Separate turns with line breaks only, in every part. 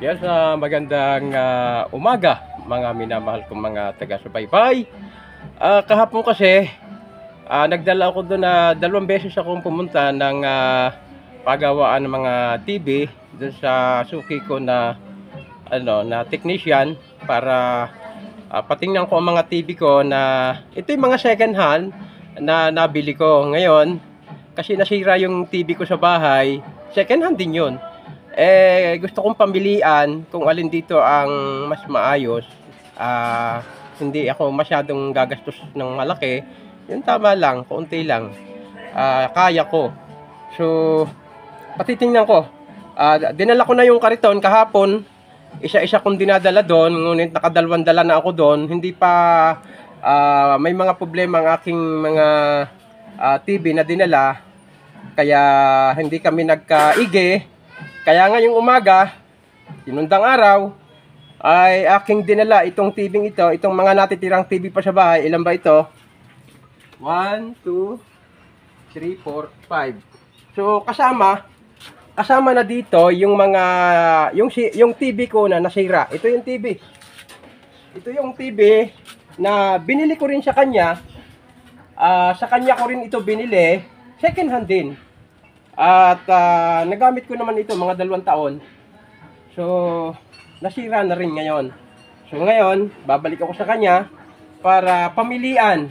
Yes, magandang umaga mga minamahal kong mga taga-subaybay. Kahapon kasi, nagdala ako doon na 2 beses akong pumunta ng pagawaan ng mga TV doon sa suki ko na na technician para patingnan ko ang mga TV ko na ito yung mga second hand na nabili ko ngayon kasi nasira yung TV ko sa bahay. Second hand din yun. Gusto kong pamilian kung alin dito ang mas maayos. Hindi ako masyadong gagastos ng malaki. Yung tama lang, konti lang. Kaya ko. So, patitingnan ko. Dinala ko na yung kariton kahapon. Isa-isa kong dinadala doon. Ngunit nakadalawang dala na ako doon. Hindi pa may mga problema ang aking mga TV na dinala. Kaya hindi kami nagkaigi. Kaya ngayong umaga, sinundang araw, ay aking dinala itong TV ito, itong mga natitirang TV pa sa bahay. Ilan ba ito? 1, 2, 3, 4, 5. So kasama na dito yung mga yung TV ko na nasira. Ito yung TV. Ito yung TV na binili ko rin sa kanya. Sa kanya ko rin ito binili, second hand din. At nagamit ko naman ito mga 2 taon. So, nasira na rin ngayon. So, ngayon, babalik ako sa kanya para pamilian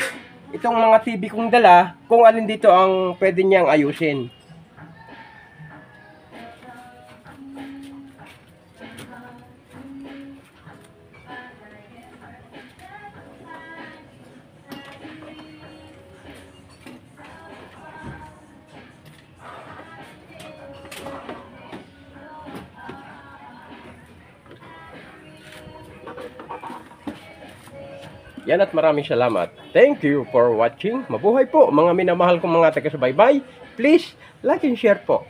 itong mga TV kong dala kung alin dito ang pwede niyang ayusin. Yan at maraming salamat. Thank you for watching. Mabuhay po mga minamahal kong mga taga-subaybay. Please like and share po.